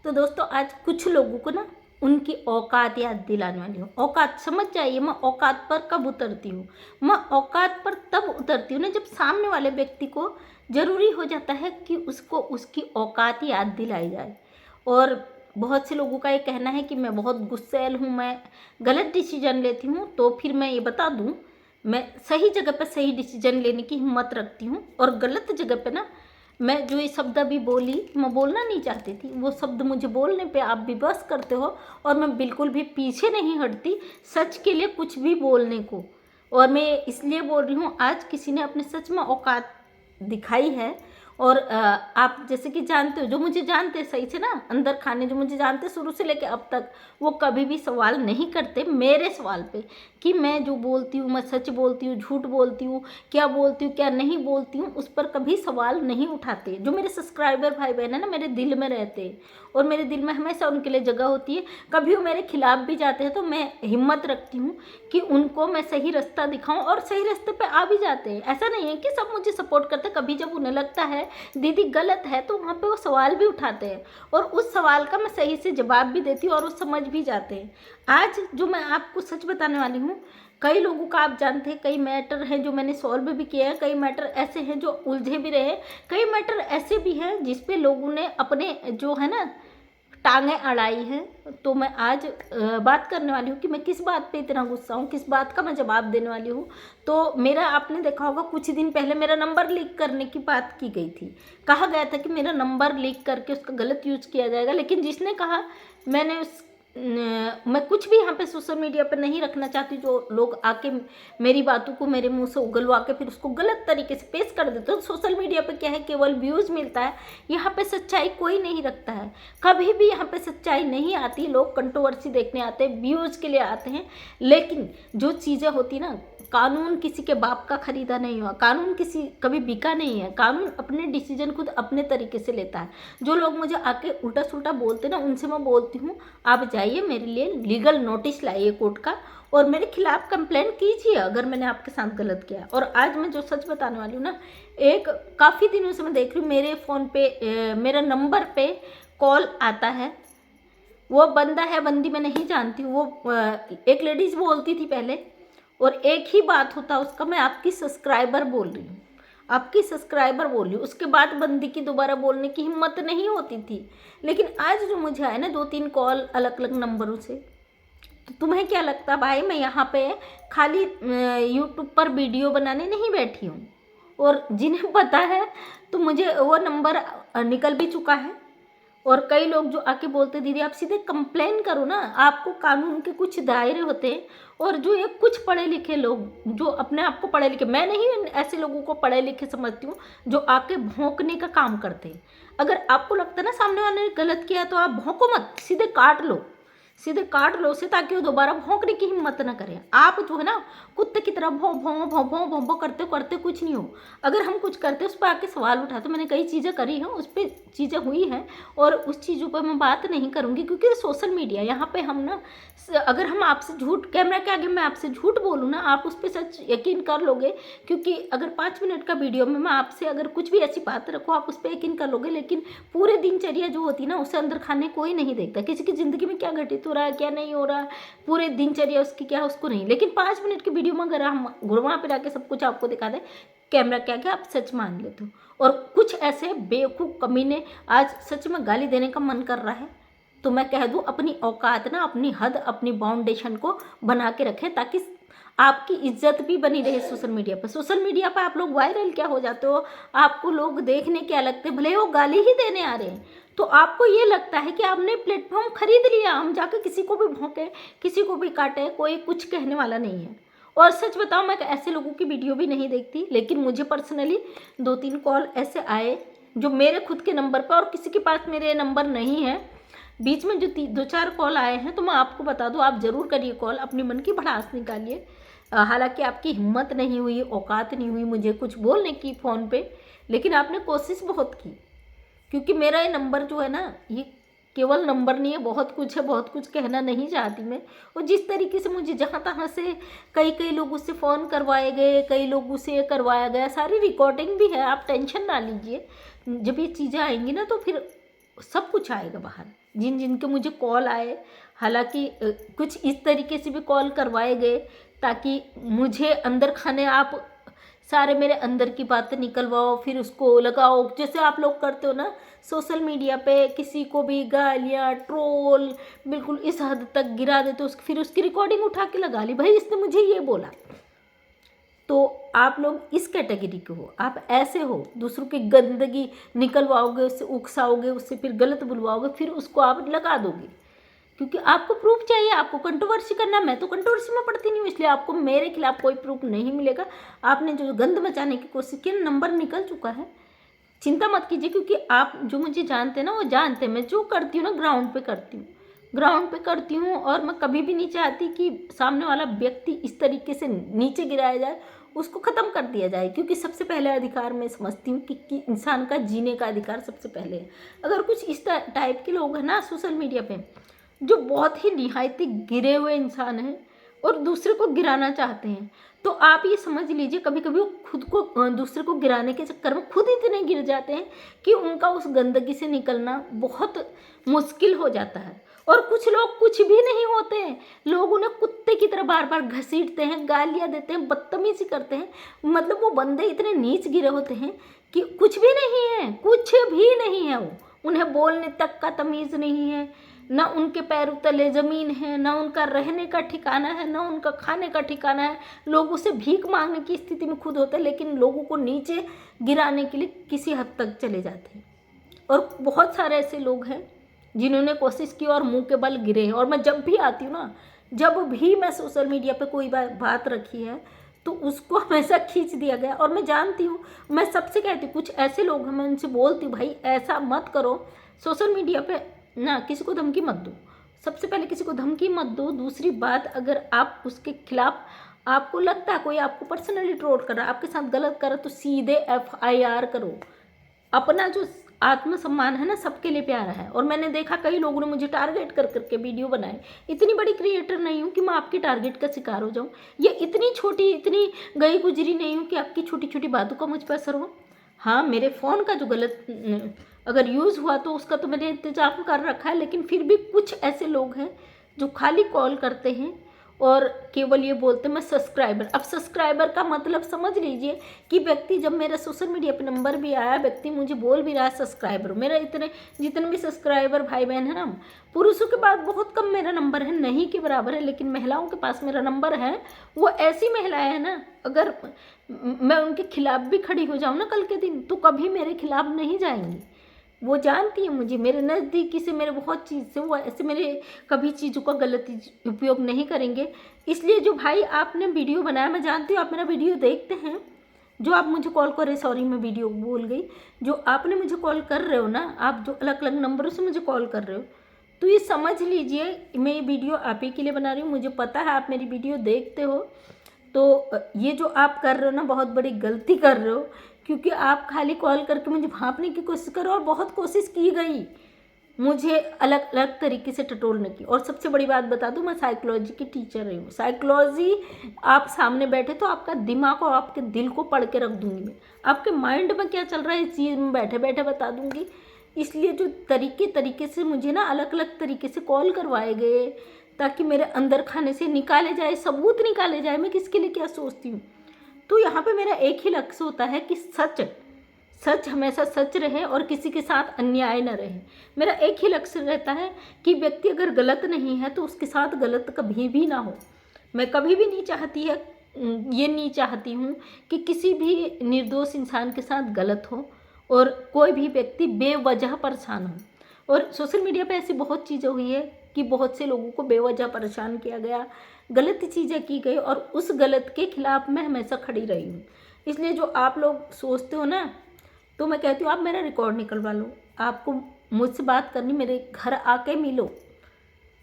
तो दोस्तों आज कुछ लोगों को ना उनकी औकात याद दिलाने वाली हूँ। औकात समझ जाइए, मैं औकात पर कब उतरती हूँ। मैं औकात पर तब उतरती हूँ ना जब सामने वाले व्यक्ति को ज़रूरी हो जाता है कि उसको उसकी औकात याद दिलाई जाए। और बहुत से लोगों का ये कहना है कि मैं बहुत गुस्सैल हूँ, मैं गलत डिसीजन लेती हूँ। तो फिर मैं ये बता दूँ, मैं सही जगह पर सही डिसीजन लेने की हिम्मत रखती हूँ और गलत जगह पे ना मैं जो ये शब्द अभी बोली, मैं बोलना नहीं चाहती थी, वो शब्द मुझे बोलने पे आप भी बस करते हो और मैं बिल्कुल भी पीछे नहीं हटती सच के लिए कुछ भी बोलने को। और मैं इसलिए बोल रही हूँ, आज किसी ने अपने सच में औकात दिखाई है। और आप जैसे कि जानते हो, जो मुझे जानते हैं सही से ना अंदर खाने, जो मुझे जानते शुरू से लेकर अब तक, वो कभी भी सवाल नहीं करते मेरे सवाल पे कि मैं जो बोलती हूँ, मैं सच बोलती हूँ, झूठ बोलती हूँ, क्या बोलती हूँ, क्या नहीं बोलती हूँ, उस पर कभी सवाल नहीं उठाते। जो मेरे सब्सक्राइबर भाई बहन है ना, मेरे दिल में रहते हैं और मेरे दिल में हमेशा उनके लिए जगह होती है। कभी वो मेरे खिलाफ भी जाते हैं तो मैं हिम्मत रखती हूँ कि उनको मैं सही रास्ता दिखाऊं और सही रास्ते पे आ भी जाते हैं। ऐसा नहीं है कि सब मुझे सपोर्ट करते, कभी जब उन्हें लगता है दीदी गलत है तो वहाँ पे वो सवाल भी उठाते हैं और उस सवाल का मैं सही से जवाब भी देती हूँ और वो समझ भी जाते हैं। आज जो मैं आपको सच बताने वाली हूँ, कई लोगों का आप जानते हैं, कई मैटर हैं जो मैंने सॉल्व भी किए हैं, कई मैटर ऐसे हैं जो उलझे भी रहे, कई मैटर ऐसे भी हैं जिसपे लोगों ने अपने जो है ना टांगें अड़ाई हैं। तो मैं आज बात करने वाली हूँ कि मैं किस बात पे इतना गुस्सा हूँ, किस बात का मैं जवाब देने वाली हूँ। तो मेरा आपने देखा होगा कुछ दिन पहले मेरा नंबर लीक करने की बात की गई थी। कहा गया था कि मेरा नंबर लीक करके उसका गलत यूज किया जाएगा, लेकिन जिसने कहा, मैंने मैं कुछ भी यहाँ पे सोशल मीडिया पर नहीं रखना चाहती जो लोग आके मेरी बातों को मेरे मुंह से उगलवा के फिर उसको गलत तरीके से पेश कर देते हैं। तो सोशल मीडिया पे क्या है, केवल व्यूज़ मिलता है, यहाँ पे सच्चाई कोई नहीं रखता है, कभी भी यहाँ पे सच्चाई नहीं आती। लोग कंट्रोवर्सी देखने आते हैं, व्यूज़ के लिए आते हैं, लेकिन जो चीज़ें होती ना, कानून किसी के बाप का खरीदा नहीं हुआ, कानून किसी कभी बिका नहीं है, कानून अपने डिसीजन खुद अपने तरीके से लेता है। जो लोग मुझे आके उल्टा सुल्टा बोलते ना, उनसे मैं बोलती हूँ आप जाइए मेरे लिए लीगल नोटिस लाइए कोर्ट का और मेरे खिलाफ कंप्लेंट कीजिए अगर मैंने आपके साथ गलत किया। और आज मैं जो सच बताने वाली हूँ ना, एक काफ़ी दिनों से मैं देख रही हूँ मेरे फ़ोन पे मेरे नंबर पे कॉल आता है। वो बंदा है बंदी मैं नहीं जानती, वो एक लेडीज़ बोलती थी पहले और एक ही बात होता उसका, मैं आपकी सब्सक्राइबर बोल रही हूँ, आपकी सब्सक्राइबर बोल रही हूँ। उसके बाद बंदी की दोबारा बोलने की हिम्मत नहीं होती थी। लेकिन आज जो मुझे आए ना 2-3 कॉल अलग अलग नंबरों से, तो तुम्हें क्या लगता भाई मैं यहाँ पे खाली यूट्यूब पर वीडियो बनाने नहीं बैठी हूँ। और जिन्हें पता है तो मुझे वो नंबर निकल भी चुका है। और कई लोग जो आके बोलते दीदी आप सीधे कंप्लेन करो ना, आपको कानून के कुछ दायरे होते हैं। और जो ये कुछ पढ़े लिखे लोग जो अपने आप को पढ़े लिखे, मैं नहीं ऐसे लोगों को पढ़े लिखे समझती हूँ जो आके भौंकने का काम करते हैं। अगर आपको लगता है ना सामने वाले ने गलत किया तो आप भौंको मत, सीधे काट लो, सीधे काट लो उसे, ताकि वो दोबारा भौंकने की हिम्मत ना करें। आप जो है ना कुत्ते की तरह भौं भौं भौं भौं भौं भौं करते करते कुछ नहीं हो। अगर हम कुछ करते उस पर आके सवाल उठाते, मैंने कई चीज़ें करी हैं, उस पर चीज़ें हुई हैं और उस चीज़ों पर मैं बात नहीं करूँगी क्योंकि सोशल मीडिया यहाँ पे हम ना, अगर हम आपसे झूठ कैमरा के आगे मैं आपसे झूठ बोलूँ ना, आप उस पर सच यकीन कर लोगे। क्योंकि अगर 5 मिनट का वीडियो में मैं आपसे अगर कुछ भी ऐसी बात रखूँ आप उस पर यकीन कर लोगे, लेकिन पूरे दिनचर्या जो होती है ना उसे अंदर खाने कोई नहीं देखता। किसी की ज़िंदगी में क्या घटित हो रहा है क्या नहीं हो रहा है, पूरे दिनचर्या उसकी क्या है उसको नहीं। लेकिन 5 मिनट की वीडियो में अगर हम घुमा फिरा के सब कुछ आपको दिखा दें कैमरा के आगे, आप सच मान लेते हो। और कुछ ऐसे बेवकूफ़ कमीने आज सच में गाली देने का मन कर रहा है तो मैं कह दूं अपनी औकात ना, अपनी हद, अपनी बाउंडेशन को बना के रखें ताकि आपकी इज्जत भी बनी रहे सोशल मीडिया पर। सोशल मीडिया पर आप लोग वायरल क्या हो जाते हो, आपको लोग देखने क्या लगते, भले वो गाली ही देने आ रहे हैं तो आपको ये लगता है कि आपने प्लेटफॉर्म खरीद लिया, हम जाकर किसी को भी भौंके, किसी को भी काटे, कोई कुछ कहने वाला नहीं है। और सच बताऊं मैं ऐसे लोगों की वीडियो भी नहीं देखती, लेकिन मुझे पर्सनली 2-3 कॉल ऐसे आए जो मेरे खुद के नंबर पर, और किसी के पास मेरे नंबर नहीं है, बीच में जो 2-4 कॉल आए हैं तो मैं आपको बता दूं, आप ज़रूर करिए कॉल, अपनी मन की भड़ास निकालिए। हालांकि आपकी हिम्मत नहीं हुई, औकात नहीं हुई मुझे कुछ बोलने की फ़ोन पे, लेकिन आपने कोशिश बहुत की। क्योंकि मेरा ये नंबर जो है ना, ये केवल नंबर नहीं है, बहुत कुछ है, बहुत कुछ कहना नहीं चाहती मैं। और जिस तरीके से मुझे जहाँ तहाँ से कई लोगों से फ़ोन करवाए गए, कई लोगों से करवाया गया, सारी रिकॉर्डिंग भी है, आप टेंशन ना लीजिए। जब ये चीज़ें आएंगी ना तो फिर सब कुछ आएगा बाहर। जिन जिनके मुझे कॉल आए, हालांकि कुछ इस तरीके से भी कॉल करवाए गए ताकि मुझे अंदर खाने आप सारे मेरे अंदर की बातें निकलवाओ, फिर उसको लगाओ, जैसे आप लोग करते हो ना सोशल मीडिया पे, किसी को भी गालियाँ, ट्रोल बिल्कुल इस हद तक गिरा देते हो, फिर उसकी रिकॉर्डिंग उठा के लगा ली, भाई इसने मुझे ये बोला। तो आप लोग इस कैटेगरी के हो, आप ऐसे हो, दूसरों की गंदगी निकलवाओगे, उससे उकसाओगे, उससे फिर गलत बुलवाओगे, फिर उसको आप लगा दोगे, क्योंकि आपको प्रूफ चाहिए, आपको कंट्रोवर्सी करना। मैं तो कंट्रोवर्सी में पड़ती नहीं हूँ, इसलिए आपको मेरे खिलाफ कोई प्रूफ नहीं मिलेगा। आपने जो गंद मचाने की कोशिश की, नंबर निकल चुका है, चिंता मत कीजिए, क्योंकि आप जो मुझे जानते हैं ना, वो जानते हैं मैं जो करती हूँ ना ग्राउंड पे करती हूँ, ग्राउंड पे करती हूँ। और मैं कभी भी नहीं चाहती कि सामने वाला व्यक्ति इस तरीके से नीचे गिराया जाए, उसको ख़त्म कर दिया जाए, क्योंकि सबसे पहले अधिकार मैं समझती हूँ कि इंसान का जीने का अधिकार सबसे पहले है। अगर कुछ इस टाइप के लोग हैं ना सोशल मीडिया पे, जो बहुत ही निहायती गिरे हुए इंसान हैं और दूसरे को गिराना चाहते हैं, तो आप ये समझ लीजिए कभी कभी वो खुद को दूसरे को गिराने के चक्कर में खुद इतने गिर जाते हैं कि उनका उस गंदगी से निकलना बहुत मुश्किल हो जाता है। और कुछ लोग कुछ भी नहीं होते हैं, लोग उन्हें कुत्ते की तरह बार बार घसीटते हैं, गालियाँ देते हैं, बदतमीजी करते हैं। मतलब वो बंदे इतने नीच गिरे होते हैं कि कुछ भी नहीं है, कुछ भी नहीं है, वो उन्हें बोलने तक का तमीज़ नहीं है, ना उनके पैरों तले ज़मीन है, ना उनका रहने का ठिकाना है, ना उनका खाने का ठिकाना है। लोग उसे भीख मांगने की स्थिति में खुद होते हैं, लेकिन लोगों को नीचे गिराने के लिए किसी हद तक चले जाते हैं। और बहुत सारे ऐसे लोग हैं जिन्होंने कोशिश की और मुंह के बल गिरे हैं। और मैं जब भी आती हूँ ना, जब भी मैं सोशल मीडिया पे कोई बात रखी है तो उसको हमेशा खींच दिया गया। और मैं जानती हूँ, मैं सबसे कहती हूँ, कुछ ऐसे लोग हैं मैं उनसे बोलती हूँ भाई ऐसा मत करो, सोशल मीडिया पे ना किसी को धमकी मत दो। सबसे पहले किसी को धमकी मत दो। दूसरी बात, अगर आप उसके खिलाफ आपको लगता है कोई आपको पर्सनली ट्रोल कर रहा है, आपके साथ गलत कर रहा है, तो सीधे FIR करो। अपना जो आत्मसम्मान है ना, सबके लिए प्यारा है। और मैंने देखा कई लोगों ने मुझे टारगेट कर करके वीडियो बनाए। इतनी बड़ी क्रिएटर नहीं हूँ कि मैं आपकी टारगेट का शिकार हो जाऊँ, या इतनी छोटी, इतनी गई गुजरी नहीं हूँ कि आपकी छोटी छोटी बातों का मुझ पर असर हो। हाँ, मेरे फ़ोन का जो गलत अगर यूज़ हुआ तो उसका तो मैंने इंतजाम कर रखा है, लेकिन फिर भी कुछ ऐसे लोग हैं जो खाली कॉल करते हैं और केवल ये बोलते हैं मैं सब्सक्राइबर। अब सब्सक्राइबर का मतलब समझ लीजिए कि व्यक्ति, जब मेरा सोशल मीडिया पे नंबर भी आया, व्यक्ति मुझे बोल भी रहा है सब्सक्राइबर। मेरा इतने जितने भी सब्सक्राइबर भाई बहन है ना, पुरुषों के बाद बहुत कम मेरा नंबर है, नहीं के बराबर है, लेकिन महिलाओं के पास मेरा नंबर है। वो ऐसी महिलाएं हैं ना, अगर मैं उनके खिलाफ भी खड़ी हो जाऊँ ना कल के दिन, तो कभी मेरे खिलाफ नहीं जाएंगी। वो जानती है मुझे, मेरे नज़दीकी से, मेरे बहुत चीज़ से, वो ऐसे मेरे कभी चीज़ों का गलत उपयोग नहीं करेंगे। इसलिए जो भाई आपने वीडियो बनाया, मैं जानती हूँ आप मेरा वीडियो देखते हैं, जो आप मुझे कॉल कर रहे, सॉरी मैं वीडियो बोल गई, जो आपने मुझे कॉल कर रहे हो ना, आप जो अलग अलग नंबरों से मुझे कॉल कर रहे हो, तो ये समझ लीजिए मैं ये वीडियो आप ही के लिए बना रही हूँ। मुझे पता है आप मेरी वीडियो देखते हो, तो ये जो आप कर रहे हो ना, बहुत बड़ी गलती कर रहे हो, क्योंकि आप खाली कॉल करके मुझे भांपने की कोशिश करो। और बहुत कोशिश की गई मुझे अलग अलग तरीके से टटोलने की। और सबसे बड़ी बात बता दूं, मैं साइकोलॉजी की टीचर रही हूँ। साइकोलॉजी, आप सामने बैठे तो आपका दिमाग और आपके दिल को पढ़ के रख दूंगी मैं। आपके माइंड में क्या चल रहा है इस चीज़ में बैठे बैठे बता दूंगी। इसलिए जो तरीके से मुझे ना अलग अलग तरीके से कॉल करवाए गए, ताकि मेरे अंदर खाने से निकाले जाए, सबूत निकाले जाए मैं किसके लिए क्या सोचती हूँ। तो यहाँ पे मेरा एक ही लक्ष्य होता है कि सच हमेशा सच रहे और किसी के साथ अन्याय न रहे। मेरा एक ही लक्ष्य रहता है कि व्यक्ति अगर गलत नहीं है तो उसके साथ गलत कभी भी ना हो। मैं कभी भी नहीं चाहती है, ये नहीं चाहती हूँ कि किसी भी निर्दोष इंसान के साथ गलत हो और कोई भी व्यक्ति बेवजह परेशान हो। और सोशल मीडिया पे ऐसी बहुत चीज़ें हुई है कि बहुत से लोगों को बेवजह परेशान किया गया, गलत चीज़ें की गई, और उस गलत के खिलाफ मैं हमेशा खड़ी रही हूँ। इसलिए जो आप लोग सोचते हो ना, तो मैं कहती हूँ आप मेरा रिकॉर्ड निकलवा लो, आपको मुझसे बात करनी, मेरे घर आके मिलो।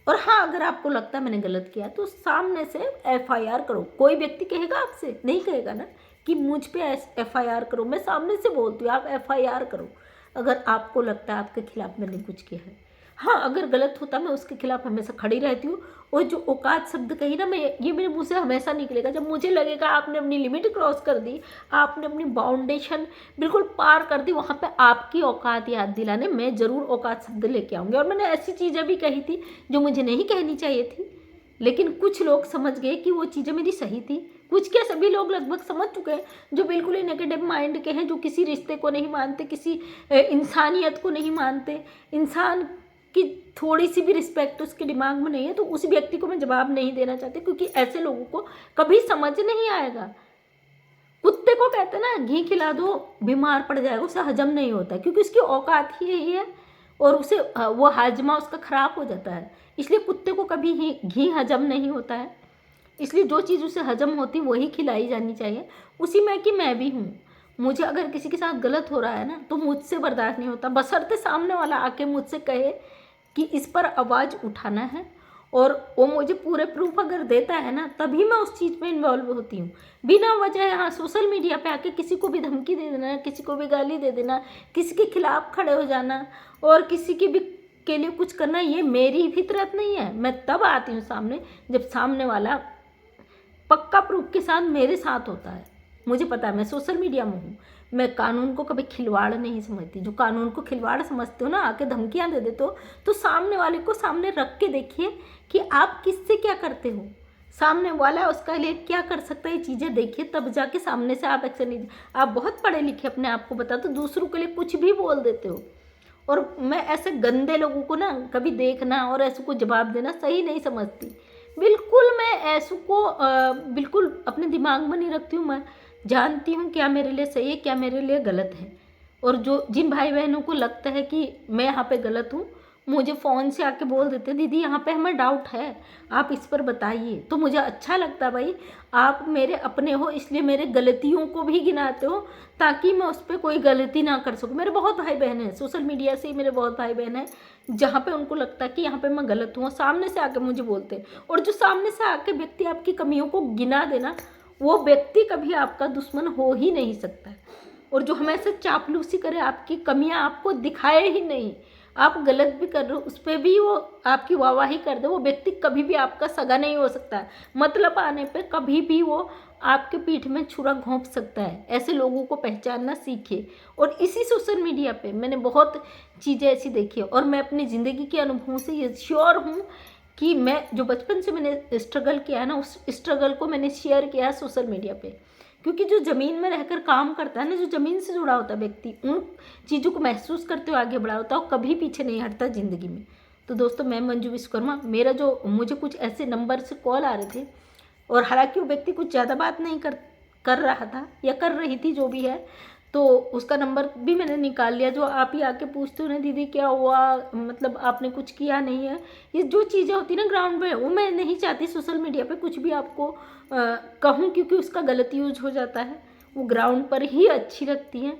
और हाँ, अगर आपको लगता है मैंने गलत किया तो सामने से FIR करो। कोई व्यक्ति कहेगा आपसे, नहीं कहेगा ना कि मुझ पे FIR करो। मैं सामने से बोलती हूँ आप FIR करो, अगर आपको लगता है आपके खिलाफ मैंने कुछ किया है। हाँ, अगर गलत होता मैं उसके खिलाफ हमेशा खड़ी रहती हूँ। और जो औकात शब्द कही ना, मैं ये मेरे मुँह से हमेशा निकलेगा जब मुझे लगेगा आपने अपनी लिमिट क्रॉस कर दी, आपने अपनी बाउंडेशन बिल्कुल पार कर दी, वहाँ पे आपकी औकात याद दिलाने मैं ज़रूर औकात शब्द लेके आऊँगी। और मैंने ऐसी चीज़ें भी कही थी जो मुझे नहीं कहनी चाहिए थी, लेकिन कुछ लोग समझ गए कि वो चीज़ें मेरी सही थी। कुछ क्या, सभी लोग लगभग समझ चुके हैं, जो बिल्कुल ही नेगेटिव माइंड के हैं, जो किसी रिश्ते को नहीं मानते, किसी इंसानियत को नहीं मानते, इंसान की थोड़ी सी भी रिस्पेक्ट उसके दिमाग में नहीं है, तो उस व्यक्ति को मैं जवाब नहीं देना चाहती, क्योंकि ऐसे लोगों को कभी समझ नहीं आएगा। कुत्ते को कहते हैं ना, घी खिला दो बीमार पड़ जाएगा, उसे हजम नहीं होता, क्योंकि उसकी औकात ही यही है, और उसे वो हाजमा उसका खराब हो जाता है। इसलिए कुत्ते को कभी ही घी हजम नहीं होता है, इसलिए जो चीज़ उसे हजम होती वही खिलाई जानी चाहिए। उसी में कि मैं भी हूँ, मुझे अगर किसी के साथ गलत हो रहा है ना, तो मुझसे बर्दाश्त नहीं होता, बशर्ते सामने वाला आके मुझसे कहे कि इस पर आवाज़ उठाना है, और वो मुझे पूरे प्रूफ अगर देता है ना, तभी मैं उस चीज़ में इन्वॉल्व होती हूँ। बिना वजह यहाँ सोशल मीडिया पे आके किसी को भी धमकी दे देना, किसी को भी गाली दे देना, किसी के खिलाफ खड़े हो जाना और किसी की भी के लिए कुछ करना, ये मेरी फितरत नहीं है। मैं तब आती हूँ सामने जब सामने वाला पक्का प्रूफ के साथ मेरे साथ होता है। मुझे पता है मैं सोशल मीडिया में हूँ, मैं कानून को कभी खिलवाड़ नहीं समझती। जो कानून को खिलवाड़ समझते हो ना, आके धमकियाँ दे देते हो, तो सामने वाले को सामने रख के देखिए कि आप किससे क्या करते हो, सामने वाला उसका लिए क्या कर सकता है, ये चीज़ें देखिए, तब जाके सामने से आप एक्शन लीजिए। आप बहुत पढ़े लिखे अपने आप को बता, तो दूसरों के लिए कुछ भी बोल देते हो। और मैं ऐसे गंदे लोगों को ना कभी देखना और ऐसे को जवाब देना सही नहीं समझती। बिल्कुल मैं ऐसों को बिल्कुल अपने दिमाग में नहीं रखती हूँ। मैं जानती हूँ क्या मेरे लिए सही है, क्या मेरे लिए गलत है। और जो जिन भाई बहनों को लगता है कि मैं यहाँ पे गलत हूँ, मुझे फ़ोन से आके बोल देते हैं दीदी यहाँ पे हमें डाउट है, आप इस पर बताइए। तो मुझे अच्छा लगता है भाई, आप मेरे अपने हो, इसलिए मेरे गलतियों को भी गिनाते हो ताकि मैं उस पर कोई गलती ना कर सकूँ। मेरे बहुत भाई बहन हैं, सोशल मीडिया से ही मेरे बहुत भाई बहन हैं, जहाँ पे उनको लगता है कि यहाँ पे मैं गलत हूँ, सामने से आके मुझे बोलते हैं। और जो सामने से आके व्यक्ति आपकी कमियों को गिना देना, वो व्यक्ति कभी आपका दुश्मन हो ही नहीं सकता है। और जो हमेशा चापलूसी करे, आपकी कमियां आपको दिखाए ही नहीं, आप गलत भी कर रहे हो उस पर भी वो आपकी वाहवाही कर दे, वो व्यक्ति कभी भी आपका सगा नहीं हो सकता है। मतलब आने पे कभी भी वो आपके पीठ में छुरा घोंप सकता है। ऐसे लोगों को पहचानना सीखिए। और इसी सोशल मीडिया पे मैंने बहुत चीज़ें ऐसी देखी है, और मैं अपनी ज़िंदगी के अनुभव से ये श्योर हूँ कि मैं जो बचपन से मैंने स्ट्रगल किया है ना, उस स्ट्रगल को मैंने शेयर किया है सोशल मीडिया पे। क्योंकि जो ज़मीन में रहकर काम करता है ना, जो ज़मीन से जुड़ा होता है व्यक्ति, उन चीज़ों को महसूस करते हुए आगे बढ़ा होता है और कभी पीछे नहीं हटता ज़िंदगी में। तो दोस्तों, मैं मंजू विश्वकर्मा, मेरा जो मुझे कुछ ऐसे नंबर से कॉल आ रहे थे, और हालांकि वो व्यक्ति कुछ ज़्यादा बात नहीं कर रहा था या कर रही थी, जो भी है, तो उसका नंबर भी मैंने निकाल लिया। जो आप ही आके पूछते हो ना दीदी क्या हुआ, मतलब आपने कुछ किया नहीं है, ये जो चीज़ें होती ना ग्राउंड पे, वो मैं नहीं चाहती सोशल मीडिया पे कुछ भी आपको कहूँ, क्योंकि उसका गलत यूज हो जाता है। वो ग्राउंड पर ही अच्छी लगती हैं।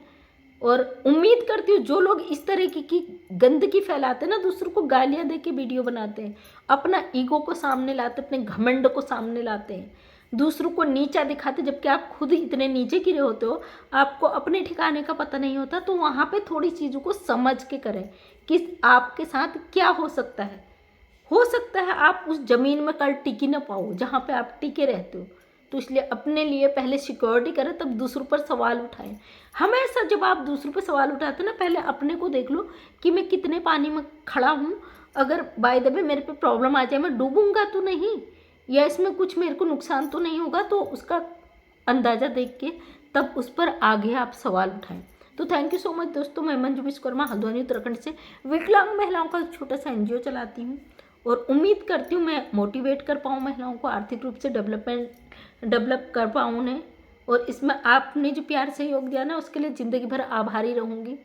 और उम्मीद करती हूँ जो लोग इस तरह की गंदगी फैलाते हैं ना, दूसरों को गालियाँ दे के वीडियो बनाते हैं, अपना ईगो को सामने लाते हैं, अपने घमंड को सामने लाते हैं, दूसरों को नीचा दिखाते, जबकि आप खुद इतने नीचे गिरे होते हो, आपको अपने ठिकाने का पता नहीं होता। तो वहाँ पे थोड़ी चीज़ों को समझ के करें कि आपके साथ क्या हो सकता है। हो सकता है आप उस ज़मीन में कल टिक ही ना पाओ जहाँ पे आप टिके रहते हो। तो इसलिए अपने लिए पहले सिक्योरिटी करें, तब दूसरों पर सवाल उठाएं। हमेशा जब आप दूसरों पर सवाल उठाते हो ना, पहले अपने को देख लो कि मैं कितने पानी में खड़ा हूँ। अगर बाय द वे मेरे पे प्रॉब्लम आ जाए, मैं डूबूंगा तो नहीं, या इसमें कुछ मेरे को नुकसान तो नहीं होगा, तो उसका अंदाज़ा देख के तब उस पर आगे आप सवाल उठाएं। तो थैंक यू सो मच दोस्तों। मैं मंजू विश्वकर्मा हल्द्वानी उत्तराखंड से विकलांग महिलाओं का छोटा सा एनजीओ चलाती हूँ, और उम्मीद करती हूँ मैं मोटिवेट कर पाऊँ महिलाओं को, आर्थिक रूप से डेवलप कर पाऊँ उन्हें। और इसमें आपने जो प्यार सहयोग दिया ना, उसके लिए ज़िंदगी भर आभारी रहूँगी।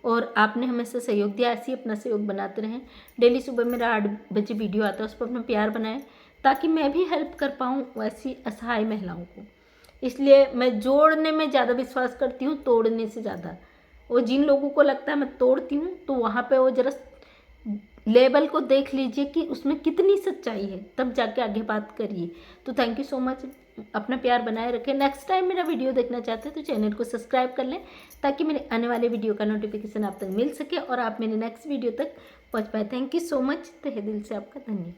और आपने हमेशा सहयोग दिया, ऐसे ही अपना सहयोग बनाते रहें। डेली सुबह मेरा 8 बजे वीडियो आता है, उस पर अपना प्यार बनाएं ताकि मैं भी हेल्प कर पाऊँ वैसी असहाय महिलाओं को। इसलिए मैं जोड़ने में ज़्यादा विश्वास करती हूँ, तोड़ने से ज़्यादा। और जिन लोगों को लगता है मैं तोड़ती हूँ, तो वहाँ पे वो जरा लेवल को देख लीजिए कि उसमें कितनी सच्चाई है, तब जाके आगे बात करिए। तो थैंक यू सो मच, अपना प्यार बनाए रखें। नेक्स्ट टाइम मेरा वीडियो देखना चाहते हैं तो चैनल को सब्सक्राइब कर लें, ताकि मेरे आने वाले वीडियो का नोटिफिकेशन आप तक मिल सके और आप मेरे नेक्स्ट वीडियो तक पहुँच पाए। थैंक यू सो मच, तहे दिल से आपका धन्यवाद।